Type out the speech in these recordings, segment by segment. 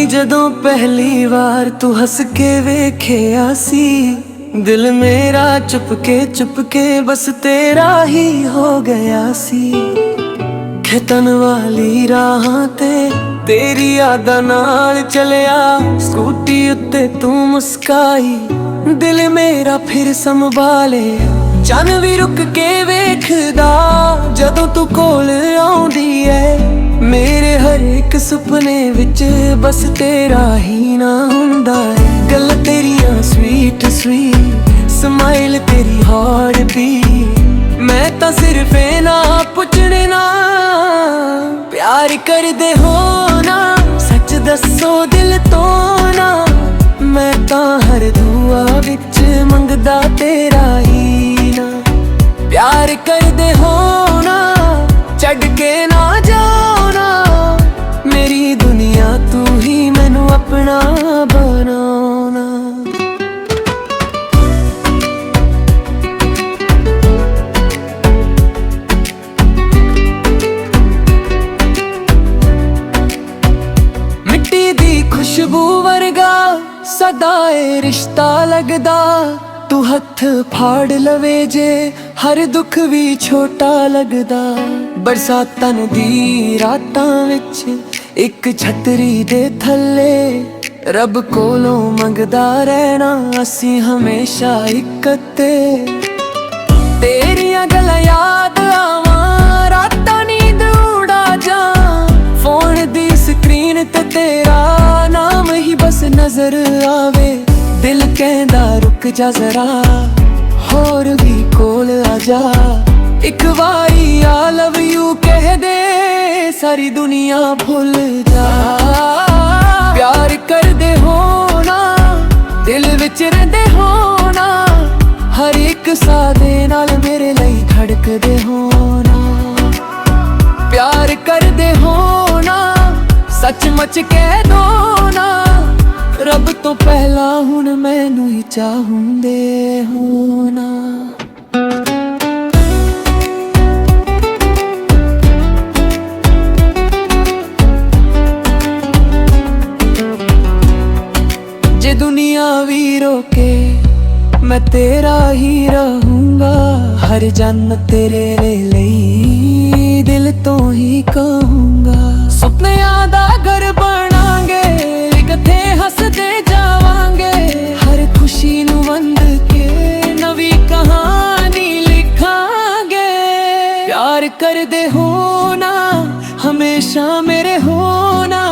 जदों पहली वार तू हस के वेखिया सी, दिल मेरा चुपके बस तेरा ही हो गया सी। खेतन वाली राहां ते तेरी यादां नाल चलिया, स्कूटी उत्ते तू मुस्काई, दिल मेरा फिर संभालिया। चन भी रुक के वेखदा जदों तू कोल आउंदी है, मेरे हर एक सुपने विच बस तेरा ही ना हुंदा है। गल तेरियां स्वीट स्वीट, स्माइल तेरी हार्ट बीट, मैं तां सिर्फ ना पुछणे ना प्यार कर दे हो ना, सच दसो दिल तो ना। मैं तां हर दुआ विच मंगदा तेरा ही ना, प्यार कर दे हो ना, छड्ड के ना जाओ ना। मेरी दुनिया तू ही मैनू अपना बनाना। मिट्टी दी खुशबू वर्गा सदा ए रिश्ता लगदा, तू हथ फाड़ लवे जे हर दुख भी छोटा लगदा। बरसातां दी रातां विच एक छतरी दे थल्ले, रब कोलों मंगदा रहना असी हमेशा इकट्ठे। तेरियां गल्लां याद आवां रातां नींद उड़ा जा, फोन दी स्क्रीन ते तेरा नाम ही बस नजर आवे। दिल कहंदा रुक जा जरा, होर भी कोल आ जा। एक बारी आई लव यू कह दे, सारी दुनिया भूल जा। प्यार कर दे हो ना, दिल विच रहिंदे हो ना, हर एक सा दे नाल मेरे लई धड़क दे हो ना। प्यार कर दे हो ना, सचमुच कह दो ना, रब तो पहला हुण मैनू ही चाहुंदे हो ना। जे दुनिया भी रोके मैं तेरा ही रहूंगा, हर जन्म तेरे लिए दिल तो ही कहूंगा। सुपनियां दा घर बनांगे, किथे हसदे जावांगे, हर खुशी नू वंड के नवी कहानी लिखांगे। प्यार कर दे हो ना, हमेशा मेरे हो ना,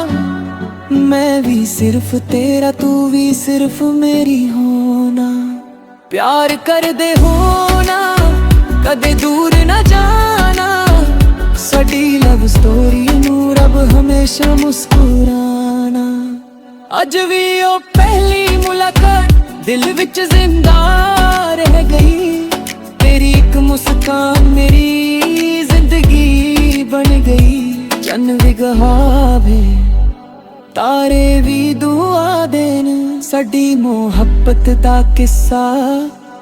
मैं भी सिर्फ तेरा तू भी सिर्फ मेरी होना। प्यार कर दे हो ना, कदे दूर ना जाना, साडी लव स्टोरी नू रब हमेशा मुस्कुराना। अज भी ओ पहली मुलाकात दिल विच जिंदा रह गई, तेरी एक मुस्कान मेरी जिंदगी बन गई। चन्न भी गवावे तारे भी दुआ देन, साडी मोहब्बत दा किस्सा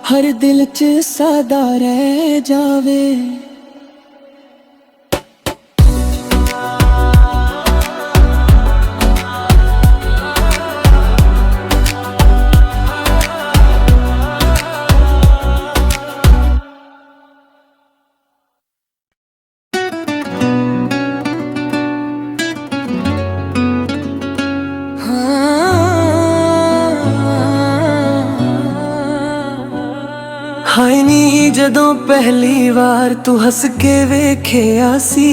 हर दिल च सदा रह जावे। हाय नी जदों पहली वार तू हस के वेखिया सी,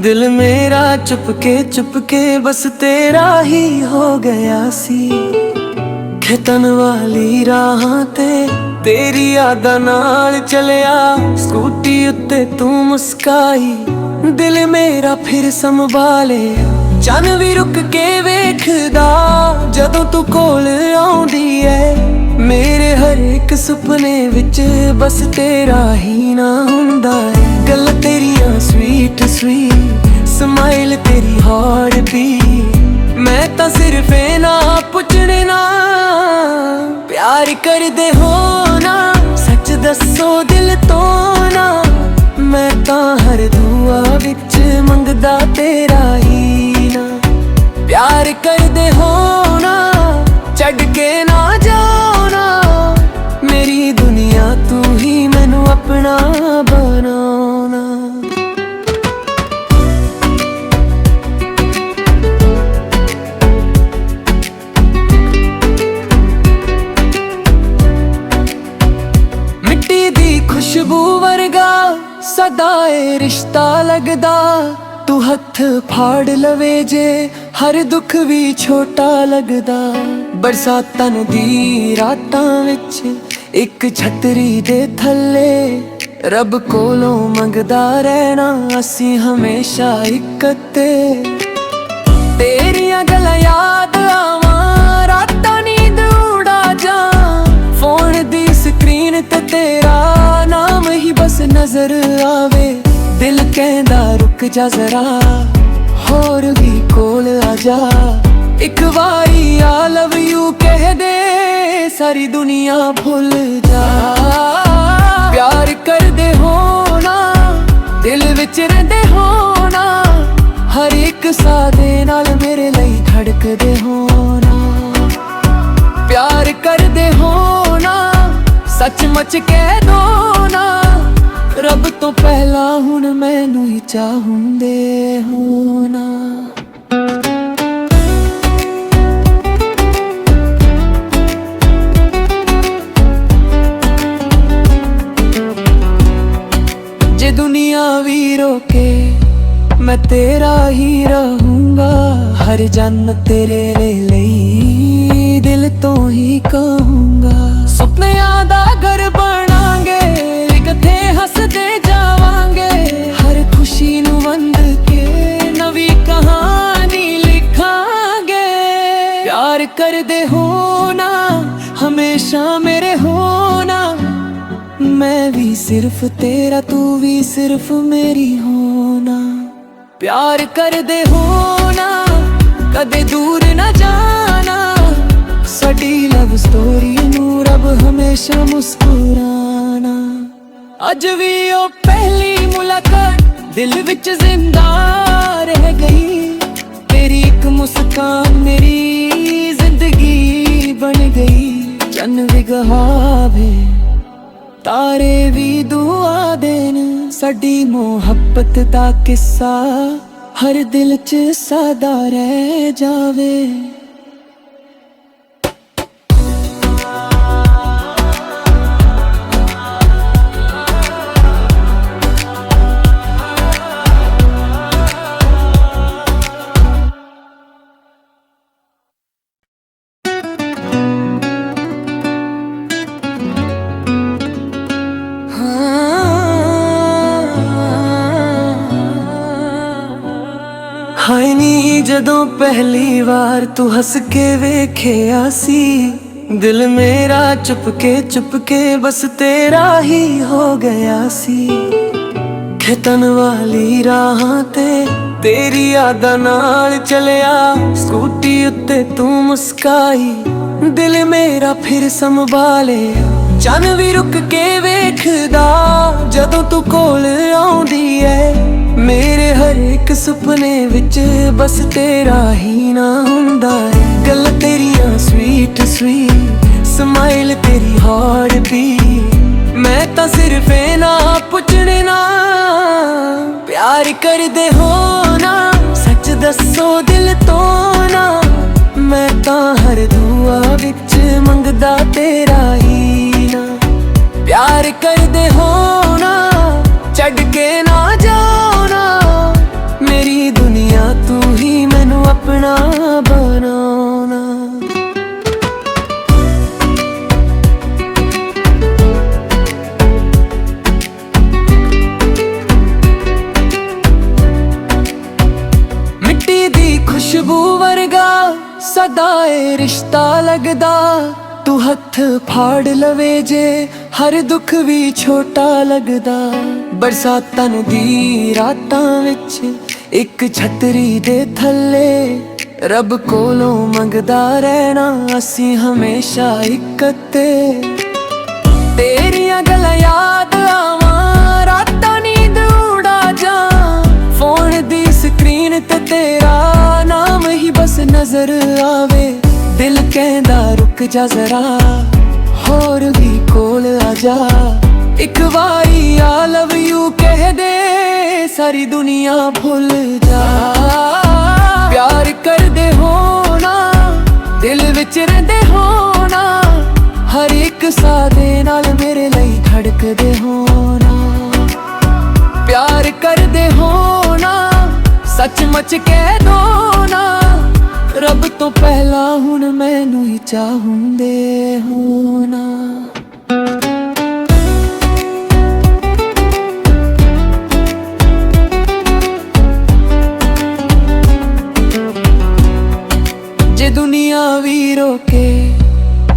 दिल मेरा चुपके बस तेरा ही हो गया सी। खेतन वाली राहां ते तेरी यादां नाल चलिया, स्कूटी उत्ते तू मुस्काई, दिल मेरा फिर संभालिया। चन भी रुक के वेखदा जदों तू कोल आउंदी है, मेरे हर एक सुपने विच बस तेरा ही ना हुंदा है। गल तेरियां स्वीट स्वीट, स्माइल तेरी हार्ट बीट, मैं तां सिर्फ ना पुछणे ना प्यार कर दे हो ना, सच दसो दिल तो ना। मैं तां हर दुआ विच मंगदा तेरा ही ना, प्यार कर दे होना छड़ के ना जाना, मेरी दुनिया तू ही मैनू अपना बनाना। मिट्टी दी खुशबू वर्गा सदा ए रिश्ता लगदा, तू हथ फाड़ लवे जे हर दुख भी छोटा लगदा। बरसातां दी रातां विच एक छतरी दे थल्ले, रब कोलों मंगदा रहना असी हमेशा इकट्ठे। तेरियां गल्लां याद आवां रातां नींद उड़ा जा, फोन दी स्क्रीन ते तेरा नाम ही बस नजर आवे। दिल कहंदा रुक जा जरा होर भी कोल आ जा, एक बारी आई लव यू कह दे सारी दुनिया भूल जा। प्यार कर दे होना दिल विच रहिंदे होना, हर एक साह दे नाल मेरे लई धड़कदे होना। प्यार कर दे होना सचमुच कह दो ना, रब तो पहला हुण मैनू ही चाहुंदे होना। जे दुनिया भी रोके मैं तेरा ही रहूंगा, हर जन्म तेरे लिए दिल तो ही कहूंगा। सुपनियां दा घर बनांगे किथे हसदे जावांगे, हर खुशी नू वंड के नवी कहानी लिखांगे। प्यार कर दे होना हमेशा मेरे होना, मैं भी सिर्फ तेरा तू भी सिर्फ मेरी होना। प्यार कर दे होना कदे दूर न जाना, साडी लव स्टोरी नू रब हमेशा मुस्कुराना। अज भी ओ पहली मुलाकात दिल विच जिंदा रह गई, तेरी एक मुस्कान मेरी जिंदगी बन गई। चन्न भी गहावे तारे भी दुआ देन, साडी मोहब्बत दा किस्सा हर दिल च सदा रह जावे। हाय नी जदों पहली बार तू हस के वेखिया सी, दिल मेरा चुपके बस तेरा ही हो गया सी। खेतन वाली राहां ते तेरी यादां नाल चलिया, स्कूटी उत्ते तू मुस्काई दिल मेरा फिर संभाले। चन भी रुक के वेखदा जदों तू कोल आउंदी है, मेरे हर एक सुपने विच बस तेरा ही ना हुंदा है। गल तेरियां स्वीट स्वीट स्माइल तेरी हार्ट बीट, मैं तां सिर्फ ना पुछने ना। प्यार कर दे होना सच दसो दिल तो ना, मैं तां हर दुआ विच मंगदा तेरा ही ना। प्यार कर दे होना छड़ के ना जाना, मेरी दुनिया तू ही मैनू अपना बनाना। मिट्टी दी खुशबू वर्गा सदा ए रिश्ता लगदा, तू हथ फाड़ लवे जे हर दुख भी छोटा लगदा। बरसातां दी रातां विच एक छतरी दे थल्ले, रब कोलों मंगदा रहना असी हमेशा इकट्ठे। तेरियां गल्लां याद आवां रातां नींद उड़ा जा, फोन दी स्क्रीन ते तेरा नाम ही बस नजर आवे दिल कहंदा रुक जा जरा होर भी कोल आ जा एक वारी आई लव यू कह दे सारी दुनिया भूल जा प्यार कर दे होना दिल विच रहिंदे होना हर एक सादे नाल मेरे लई धड़कदे होना प्यार कर दे होना सचमुच कह दो ना रब तो पहला हुण मैनू ही चाहुंदे होना जे दुनिया भी रोके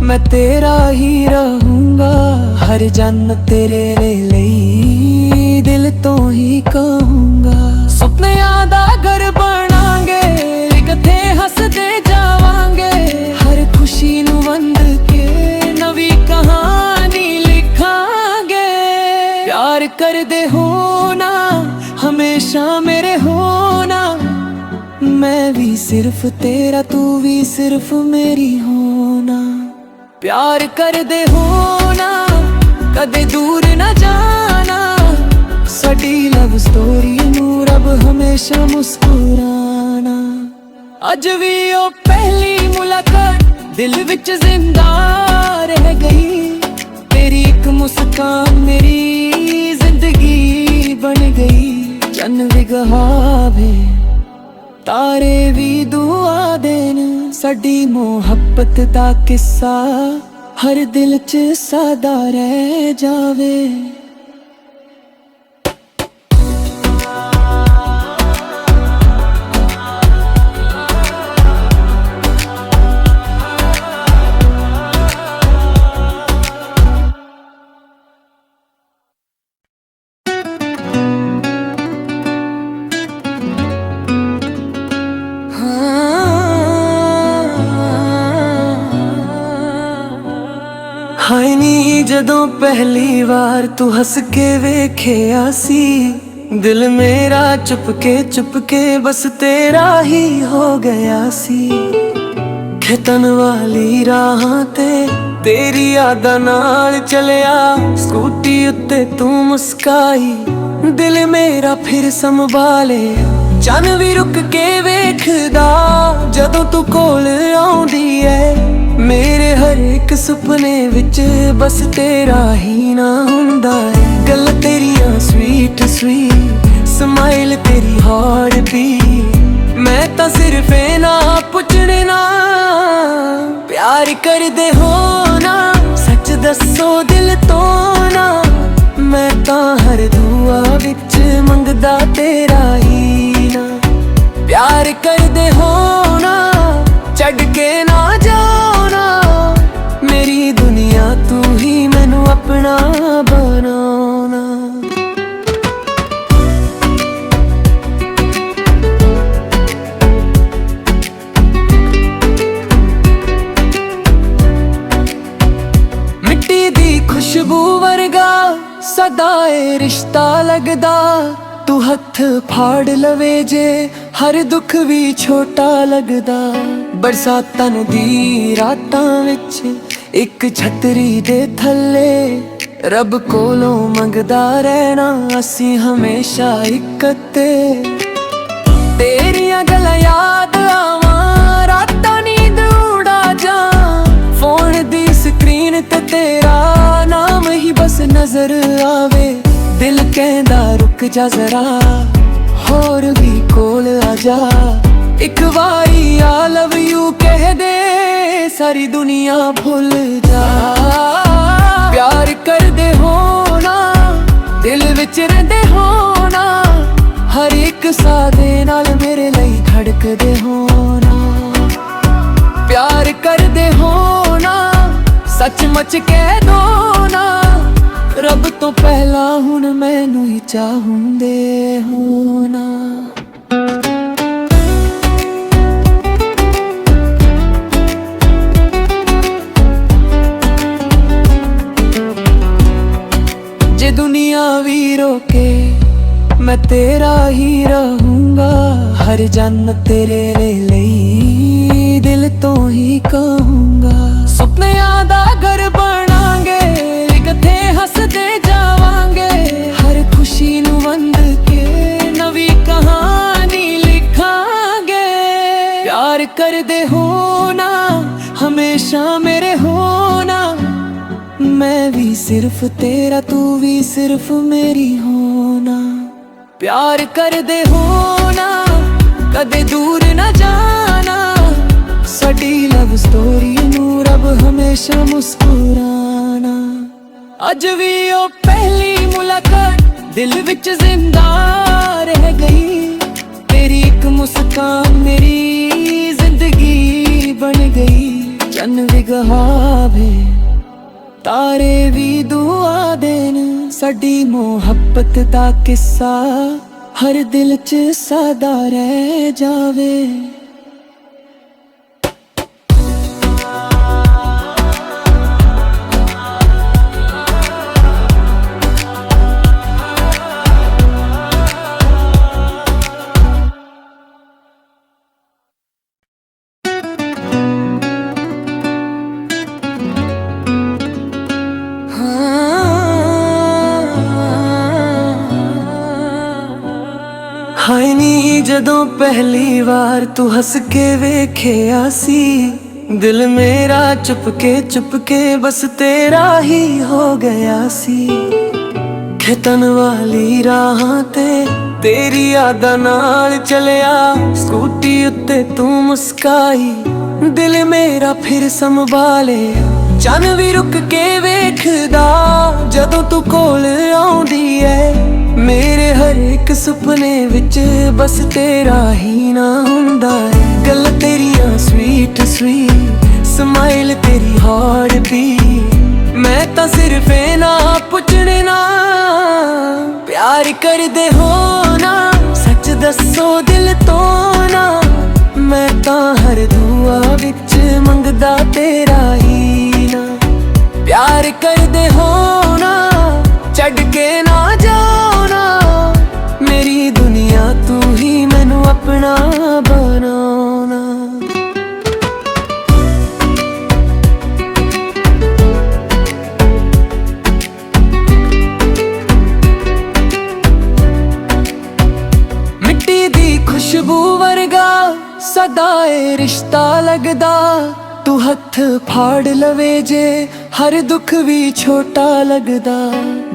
मैं तेरा ही रहूंगा हर जन्म तेरे लिए दिल तो ही कहूंगा सुपनियां दा घर बनांगे किथे हसदे जावांगे हर खुशी नू वंड के नवी कहानी लिखांगे प्यार कर दे होना हमेशा मेरे होना मैं भी सिर्फ तेरा तू भी सिर्फ मेरी होना प्यार कर दे होना कदे दूर न जाना साडी लव स्टोरी नू रब हमेशा मुस्कुराना अज भी ओ पहली मुलाकात दिल विच जिंदा रह गई तेरी एक मुस्कान मेरी जिंदगी बन गई चन्न भी गहावे तारे भी दुआ देन साडी मोहब्बत दा किस्सा हर दिल च सदा रह जावे हाय नी जदों पहली बार तू हस के वेखिया सी दिल मेरा चुपके बस तेरा ही हो गया सी खेतन वाली राहां ते तेरी यादां नाल चलिया स्कूटी उत्ते तू मुस्काई दिल मेरा फिर संभाले चन भी रुक के वेखदा जदों तू कोल आउंदी है मेरे हर एक सुपने विच बस तेरा ही ना हुंदा है गल तेरियां स्वीट स्माइल तेरी हार्ट बीट मैं तां सिर्फ ना पुछने ना प्यार कर दे होना सच दसो दिल तो ना मैं तां हर दुआ विच मंगदा तेरा ही ना प्यार कर दे होना छड्ड के ना जाना मेरी दुनिया तू ही मैनू अपना बनाना मिट्टी दी खुशबू वर्गा सदा ए रिश्ता लगदा तू हथ फाड़ लवे जे हर दुख भी छोटा लगदा बरसातां दी रातां विच एक छतरी दे थल्ले रब कोलों मंगदा रहना असी हमेशा इकट्ठे तेरियां गल्लां याद आवां रातां नींद उड़ा जा फोन दी स्क्रीन ते तेरा नाम ही बस नजर आवे दिल कहंदा रुक जा जरा होर भी कोल आ जा एक वारी आई लव यू कह दे सारी दुनिया भूल जा प्यार कर दे होना दिल विच रहिंदे होना हर एक सादे नाल मेरे लई धड़कदे होना प्यार कर दे होना सचमुच कह दो ना रब तो पहला हुण मैनू ही चाहुंदे होना जे दुनिया भी रोके मैं तेरा ही रहूंगा हर जन्म तेरे लिए तो ही कहूंगा। सुपने यादा घर बनांगे, किथे हसदे जावांगे। हर खुशी नू वंड के नवी कहानी लिखांगे। प्यार कर दे होना हमेशा मेरे होना, मैं भी सिर्फ तेरा तू भी सिर्फ मेरी होना। प्यार कर दे होना कदे दूर न जाना, साडी लव स्टोरी नू रब हमेशा मुस्कुराना। अज भी ओ पहली मुलाकात दिल विच जिंदा रह गई। तेरी एक मुस्कान मेरी जिंदगी बन गई। चन्न भी गहावे तारे भी दुआ देन, साडी मोहब्बत दा किस्सा हर दिल च सदा रह जावे। हाय नी जदों पहली बार तू हस के वेखिया सी, दिल मेरा चुपके बस तेरा ही हो गया सी। खेतन वाली राहां ते तेरी यादां नाल चलिया, स्कूटी उत्ते तू मुस्काई दिल मेरा फिर संभाले। चन्न भी रुक के वेखदा जदों तू कोल आउंदी है, मेरे हर एक सुपने विच बस तेरा ही ना हुंदा है। गल तेरियां स्वीट स्वीट, स्माइल तेरी हार्ट बीट, मैं तां सिर्फ ना पुछने ना। प्यार कर दे हो ना सच दसो दिल तो ना, मैं तां हर दुआ विच मंगदा तेरा ही ना। प्यार कर दे हो ना छड्ड के ना जाओ ना, मेरी दुनिया तू ही मैनू अपना बनाना। मिट्टी दी खुशबू वर्गा सदा ए रिश्ता लगदा, तू हथ फाड़ लवे जे हर दुख भी छोटा लगदा।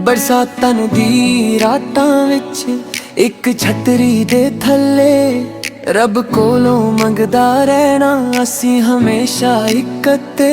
बरसातां दी रातां विच एक छतरी दे थल्ले, रब कोलों मंगदा रहना असी हमेशा इकते।